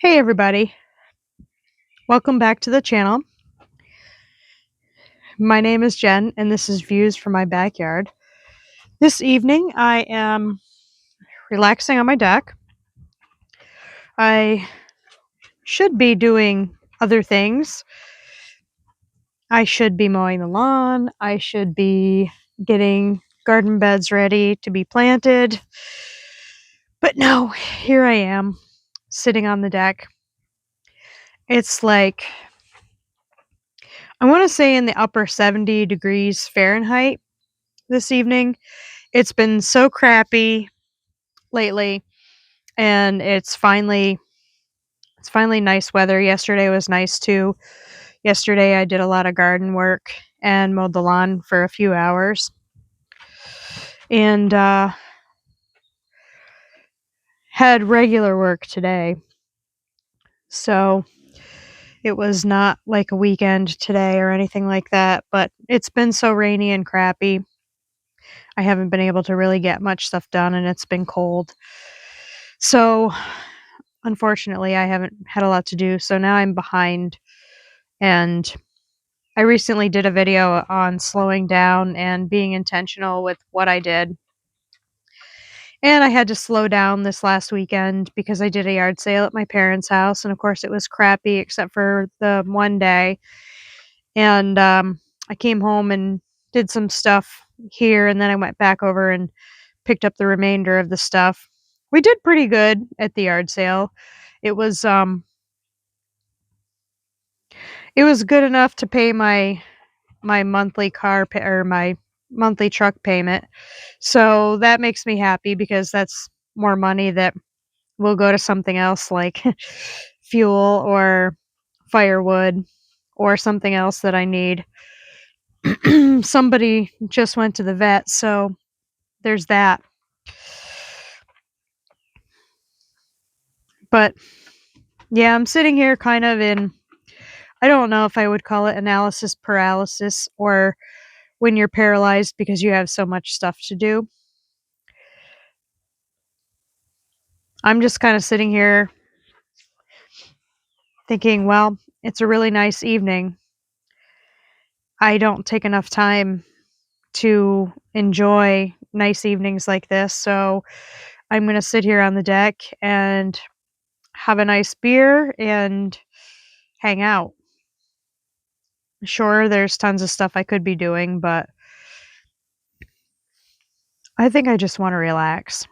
Hey everybody, welcome back to the channel. My name is Jen and this is Views from My Backyard. This evening I am relaxing on my deck. I should be doing other things. I should be mowing the lawn. I should be getting garden beds ready to be planted. But no, here I am sitting on the deck. It's like, I want to say in the upper 70 degrees Fahrenheit this evening. It's been so crappy lately, and it's finally nice weather. Yesterday was nice too. Yesterday I did a lot of garden work and mowed the lawn for a few hours, and had regular work today. So it was not like a weekend today or anything like that, but it's been so rainy and crappy. I haven't been able to really get much stuff done, and it's been cold. So unfortunately, I haven't had a lot to do. So now I'm behind, and I recently did a video on slowing down and being intentional with what I did. And I had to slow down this last weekend because I did a yard sale at my parents' house. And of course, it was crappy except for the one day. And I came home and did some stuff here. And then I went back over and picked up the remainder of the stuff. We did pretty good at the yard sale. It was good enough to pay my monthly or my monthly truck payment. So that makes me happy because that's more money that will go to something else like fuel or firewood or something else that I need. Somebody just went to the vet, so there's that. But yeah, I'm sitting here kind of in, I don't know if I would call it analysis paralysis or when you're paralyzed because you have so much stuff to do. I'm just kind of sitting here thinking, well, it's a really nice evening. I don't take enough time to enjoy nice evenings like this, so I'm going to sit here on the deck and have a nice beer and hang out. Sure, there's tons of stuff I could be doing, but I think I just want to relax.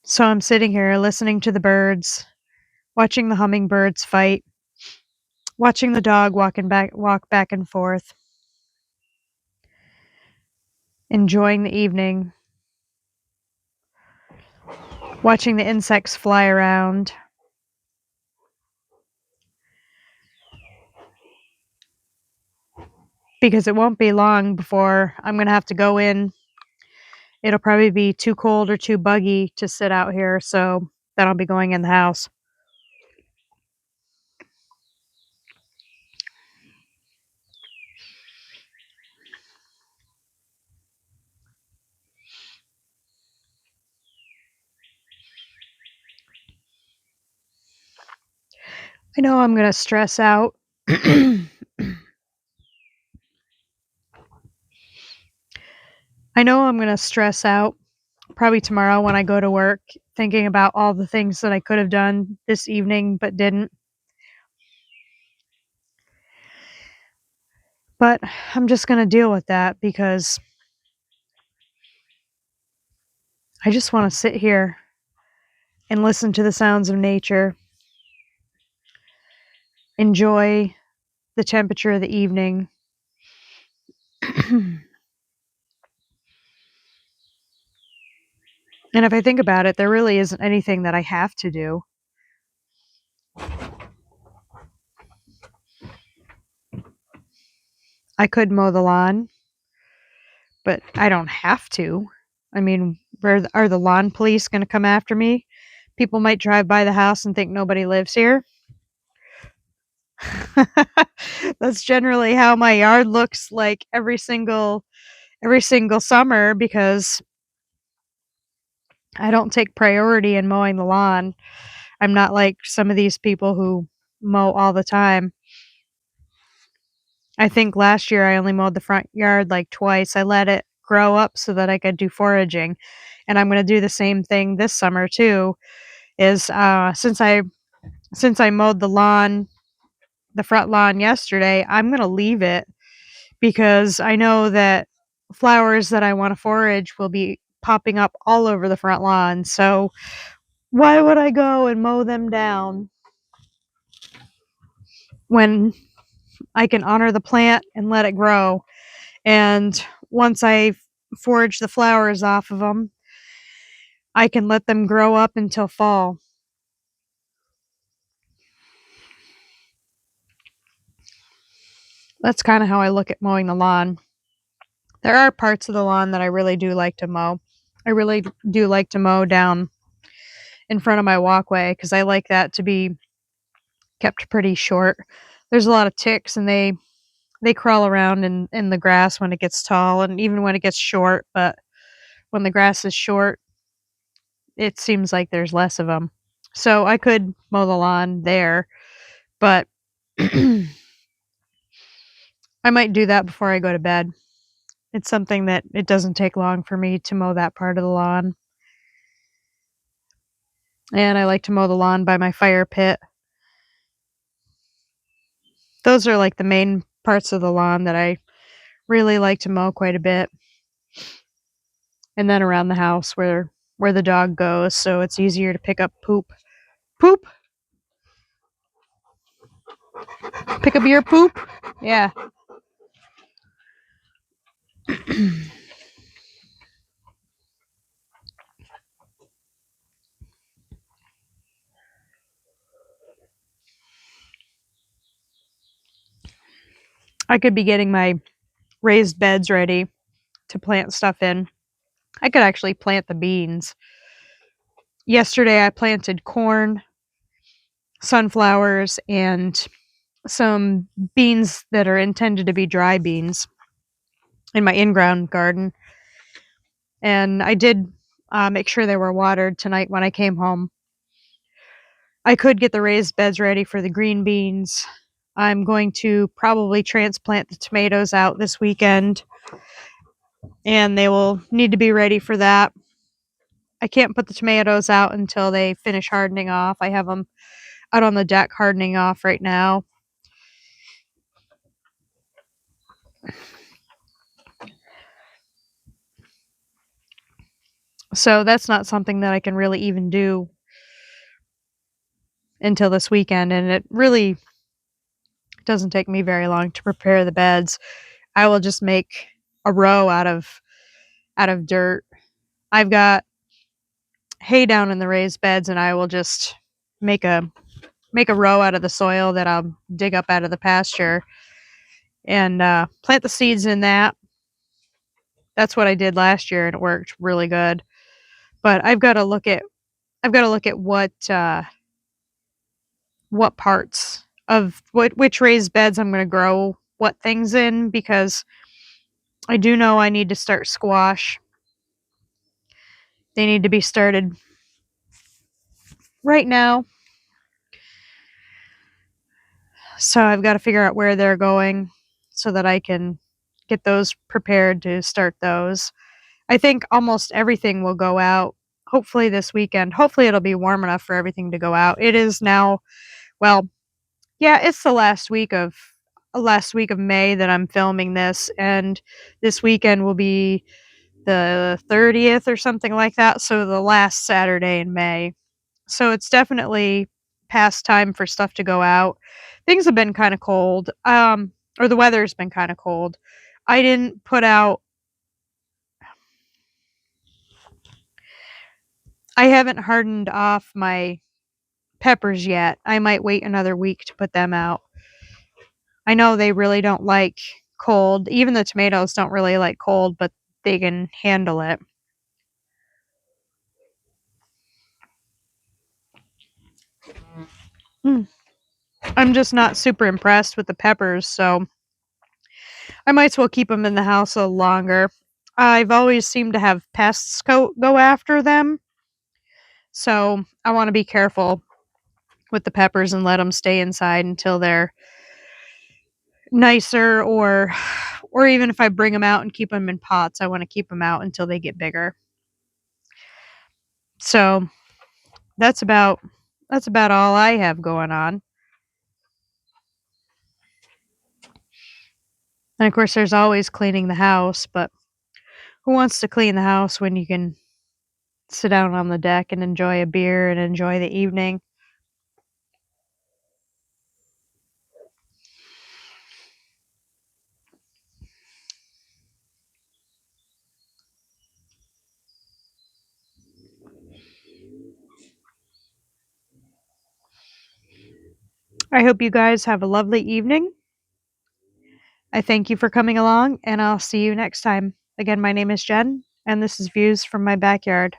So I'm sitting here listening to the birds, watching the hummingbirds fight, watching the dog walk back and forth, enjoying the evening, watching the insects fly around. Because it won't be long before I'm going to have to go in. It'll probably be too cold or too buggy to sit out here, so then I'll be going in the house. I know I'm going to stress out. I know I'm going to stress out probably tomorrow when I go to work, thinking about all the things that I could have done this evening but didn't. But I'm just going to deal with that because I just want to sit here and listen to the sounds of nature, enjoy the temperature of the evening. And if I think about it, there really isn't anything that I have to do. I could mow the lawn, but I don't have to. I mean, are the lawn police going to come after me? People might drive by the house and think nobody lives here. That's generally how my yard looks like every single summer because I don't take priority in mowing the lawn. I'm not like some of these people who mow all the time. I think last year I only mowed the front yard like twice. I let it grow up so that I could do foraging. And I'm gonna do the same thing this summer too, is, since I mowed the front lawn yesterday, I'm gonna leave it because I know that flowers that I wanna forage will be popping up all over the front lawn, so why would I go and mow them down when I can honor the plant and let it grow? And once I forage the flowers off of them, I can let them grow up until fall. That's kinda how I look at mowing the lawn. There are parts of the lawn that I really do like to mow. I really do like to mow down in front of my walkway because I like that to be kept pretty short. There's a lot of ticks and they crawl around in the grass when it gets tall and even when it gets short, but when the grass is short, it seems like there's less of them. So I could mow the lawn there, but I might do that before I go to bed. It's something that it doesn't take long for me to mow that part of the lawn. And I like to mow the lawn by my fire pit. Those are like the main parts of the lawn that I really like to mow quite a bit. And then around the house where the dog goes, so it's easier to pick up poop. Poop? Pick up your poop? Yeah. I could be getting my raised beds ready to plant stuff in. I could actually plant the beans. Yesterday I planted corn, sunflowers, and some beans that are intended to be dry beans in my in-ground garden. And I did make sure they were watered tonight when I came home. I could get the raised beds ready for the green beans. I'm going to probably transplant the tomatoes out this weekend, and they will need to be ready for that. I can't put the tomatoes out until they finish hardening off. I have them out on the deck hardening off right now. So that's not something that I can really even do until this weekend, and it really doesn't take me very long to prepare the beds. I will just make a row out of dirt. I've got hay down in the raised beds, and I will just make a make a row out of the soil that I'll dig up out of the pasture and plant the seeds in that. That's what I did last year, and it worked really good. But I've got to look at what parts of which raised beds I'm going to grow what things in because I do know I need to start squash. They need to be started right now. So I've got to figure out where they're going so that I can get those prepared to start those. I think almost everything will go out hopefully this weekend. Hopefully it'll be warm enough for everything to go out. It is now, well, yeah, it's the last week of May that I'm filming this, and this weekend will be the 30th or something like that, so the last Saturday in May. So it's definitely past time for stuff to go out. Things have been kind of cold, or the weather's been kind of cold. I didn't put out I haven't hardened off my peppers yet. I might wait another week to put them out. I know they really don't like cold. Even the tomatoes don't really like cold, but they can handle it. Mm. I'm just not super impressed with the peppers, so I might as well keep them in the house a little longer. I've always seemed to have pests go after them, So, I wanna be careful with the peppers and let them stay inside until they're nicer, or even if I bring them out and keep them in pots, I wanna keep them out until they get bigger. So, that's about that's about all I have going on. And of course, there's always cleaning the house, but who wants to clean the house when you can sit down on the deck and enjoy a beer and enjoy the evening? I hope you guys have a lovely evening. I thank you for coming along, and I'll see you next time. Again, my name is Jen, and this is Views from My Backyard.